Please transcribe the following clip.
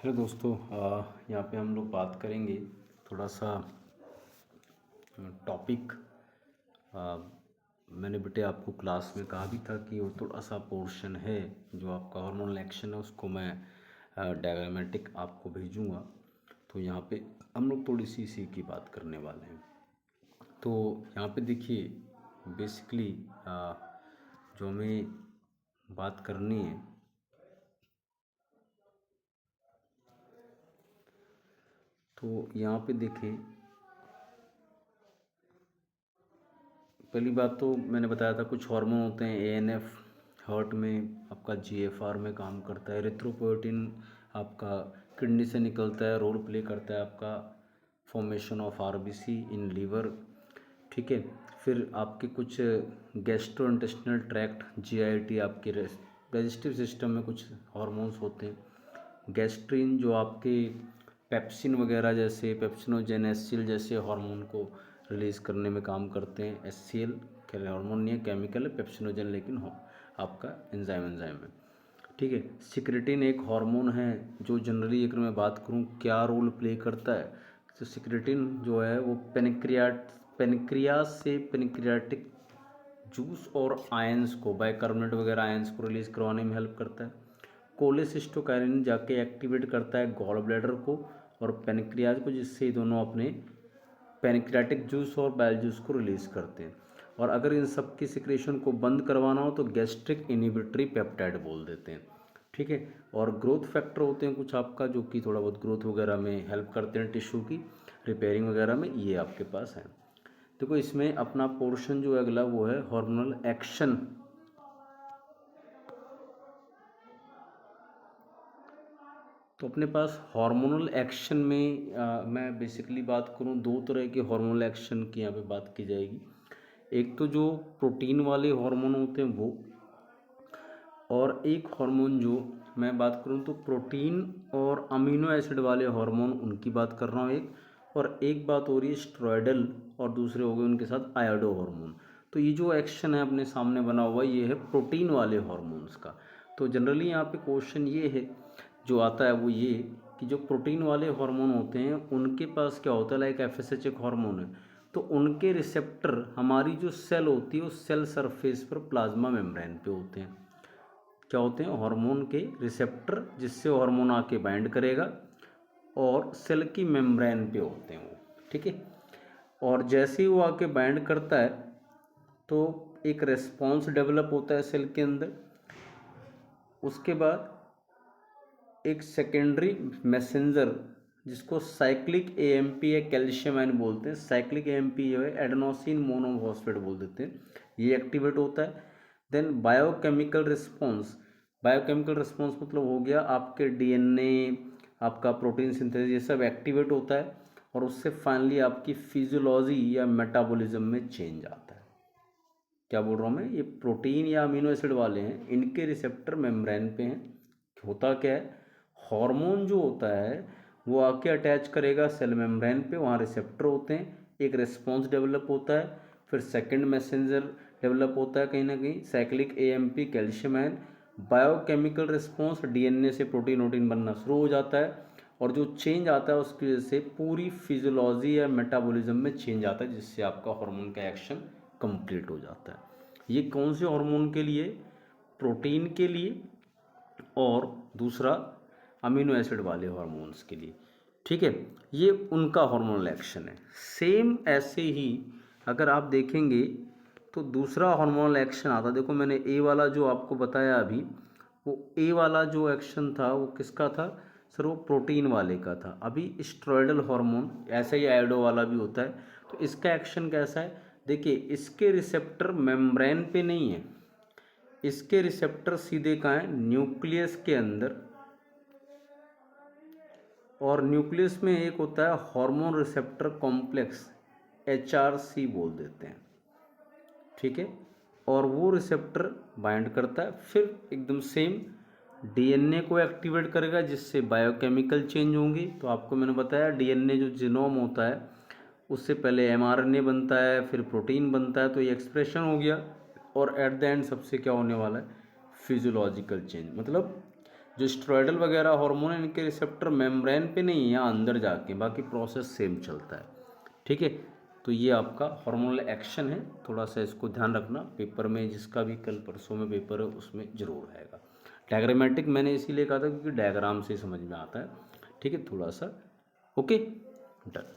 Hello दोस्तों, यहाँ पे हम लोग बात करेंगे थोड़ा सा टॉपिक। मैंने बेटे आपको क्लास में कहा भी था कि वो थोड़ा सा पोर्शन है जो आपका हार्मोनल एक्शन है, उसको मैं डायग्रामेटिक आपको भेजूँगा। तो यहाँ पे हम लोग थोड़ी सी इसी की बात करने वाले हैं। तो यहाँ पे देखिए, बेसिकली जो हमें बात करनी है, तो यहाँ पे देखिए, पहली बात तो मैंने बताया था कुछ हार्मोन होते हैं। एएनएफ हार्ट में आपका, जीएफआर में काम करता है। एरिथ्रोपोएटिन आपका किडनी से निकलता है, रोल प्ले करता है आपका formation of RBC in liver. ठीक है। फिर आपके कुछ गैस्ट्रो इंटेस्टिनल ट्रैक्ट, जीआईटी, आपके डाइजेस्टिव सिस्टम में कुछ हार्मोन्स होते हैं। गैस्ट्रिन जो आपके पेप्सिन वगैरह जैसे, पेप्सिनोजेन, एससीएल जैसे हार्मोन को रिलीज़ करने में काम करते हैं। एससीएल हार्मोन नहीं है, केमिकल है। पेप्सिनोजेन लेकिन हो आपका एंजाइम है। ठीक है। सिक्रेटिन एक हार्मोन है जो जनरली, अगर मैं बात करूं क्या रोल प्ले करता है, तो सिक्रेटिन जो है वो पेनक्रियास से पेनक्रियाटिक जूस और आयंस को, बाइकार्बोनेट वगैरह आयंस को रिलीज करवाने में हेल्प करता है। कोलेसिस्टोकाइनिन जाके एक्टिवेट करता है गॉल ब्लैडर को और पेनक्रियाज को, जिससे ये दोनों अपने पेनक्रियाटिक जूस और बाइल जूस को रिलीज करते हैं। और अगर इन सब की सिक्रेशन को बंद करवाना हो तो गैस्ट्रिक इनहिबिटरी पेप्टाइड बोल देते हैं। ठीक है। और ग्रोथ फैक्टर होते हैं कुछ आपका, जो कि थोड़ा बहुत ग्रोथ वगैरह में हेल्प करते हैं, टिश्यू की रिपेयरिंग वगैरह में, ये आपके पास है। देखो, इसमें अपना पोर्शन जो है अगला वो है हार्मोनल एक्शन। तो अपने पास हार्मोनल एक्शन में मैं बेसिकली बात करूं, दो तरह के हार्मोनल एक्शन की यहाँ पे बात की जाएगी। एक तो जो प्रोटीन वाले हार्मोन होते हैं वो, और एक हार्मोन जो मैं बात करूं तो प्रोटीन और अमीनो एसिड वाले हार्मोन, उनकी बात कर रहा हूँ एक। और एक बात हो रही है स्टेरॉयडल, और दूसरे हो गए उनके साथ आयोडो हार्मोन। तो ये जो एक्शन है अपने सामने बना हुआ, ये है प्रोटीन वाले हार्मोन्स का। तो जनरली यहाँ पे क्वेश्चन ये है जो आता है वो ये, कि जो प्रोटीन वाले हार्मोन होते हैं उनके पास क्या होता है, लाइक एफएसएच एक हार्मोन है, तो उनके रिसेप्टर हमारी जो सेल होती है उस सेल सरफेस पर प्लाज्मा मेम्ब्रेन पे होते हैं। क्या होते हैं? हार्मोन के रिसेप्टर, जिससे हार्मोन आके बाइंड करेगा, और सेल की मेम्ब्रेन पे होते हैं वो। ठीक है। और जैसे ही वो आके बाइंड करता है तो एक रेस्पॉन्स डेवलप होता है सेल के अंदर। उसके बाद एक सेकेंडरी मैसेंजर, जिसको साइक्लिक एएमपी या कैल्शियम आयन बोलते हैं, साइक्लिक एएमपी जो है एडेनोसिन मोनोफॉस्फेट बोल देते हैं, ये एक्टिवेट होता है। Then biochemical response, biochemical response मतलब हो गया आपके डीएनए, आपका प्रोटीन सिंथेसिस, ये सब एक्टिवेट होता है। और उससे फाइनली आपकी फिजियोलॉजी या मेटाबॉलिज्म में चेंज आता है। क्या बोल रहा हूँ मैं, ये प्रोटीन या अमीनो एसिड वाले हैं, इनके रिसेप्टर मेम्ब्रेन पे हैं। होता क्या है, हार्मोन जो होता है वो आके अटैच करेगा सेल मेम्ब्रेन पे, वहाँ रिसेप्टर होते हैं, एक रिस्पॉन्स डेवलप होता है, फिर सेकंड मैसेंजर डेवलप होता है कहीं ना कहीं, cyclic AMP calcium ion, biochemical response, DNA से प्रोटीन वोटीन बनना शुरू हो जाता है। और जो चेंज आता है उसकी वजह से पूरी फिजियोलॉजी या मेटाबॉलिज्म में चेंज आता है, जिससे आपका हार्मोन का एक्शन कंप्लीट हो जाता है। ये कौन से हार्मोन के लिए? प्रोटीन के लिए, और दूसरा अमीनो एसिड वाले हार्मोन्स के लिए। ठीक है। ये उनका हार्मोनल एक्शन है। सेम ऐसे ही अगर आप देखेंगे तो दूसरा हार्मोनल एक्शन आता, देखो मैंने ए वाला जो आपको बताया अभी, वो ए वाला जो एक्शन था वो किसका था सर? वो प्रोटीन वाले का था। अभी स्टेरॉयडल हार्मोन, ऐसा ही आयोडो वाला भी होता है। तो इसका एक्शन कैसा है? देखिए, इसके रिसेप्टर मेम्ब्रेन पे नहीं है, इसके रिसेप्टर सीधे कहाँ है? न्यूक्लियस के अंदर। और न्यूक्लियस में एक होता है हार्मोन रिसेप्टर कॉम्प्लेक्स, एचआरसी बोल देते हैं। ठीक है। और वो रिसेप्टर बाइंड करता है, फिर एकदम सेम डीएनए को एक्टिवेट करेगा, जिससे बायोकेमिकल चेंज होंगी। तो आपको मैंने बताया डीएनए जो जीनोम होता है, उससे पहले एमआरएनए बनता है, फिर प्रोटीन बनता है, तो ये एक्सप्रेशन हो गया। और एट द एंड सबसे क्या होने वाला है? Physiological change. मतलब जो स्टेरॉयडल वगैरह हार्मोन है इनके रिसेप्टर मेम्ब्रेन पे नहीं है, यहाँ अंदर जाके, बाकी प्रोसेस सेम चलता है। ठीक है, तो ये आपका हार्मोनल एक्शन है, थोड़ा सा इसको ध्यान रखना, पेपर में जिसका भी कल परसों में पेपर है उसमें जरूर आएगा। डायग्रामेटिक मैंने इसीलिए कहा था क्योंकि डायग्राम से समझ में आता है। ठीक है, थोड़ा सा ओके डन।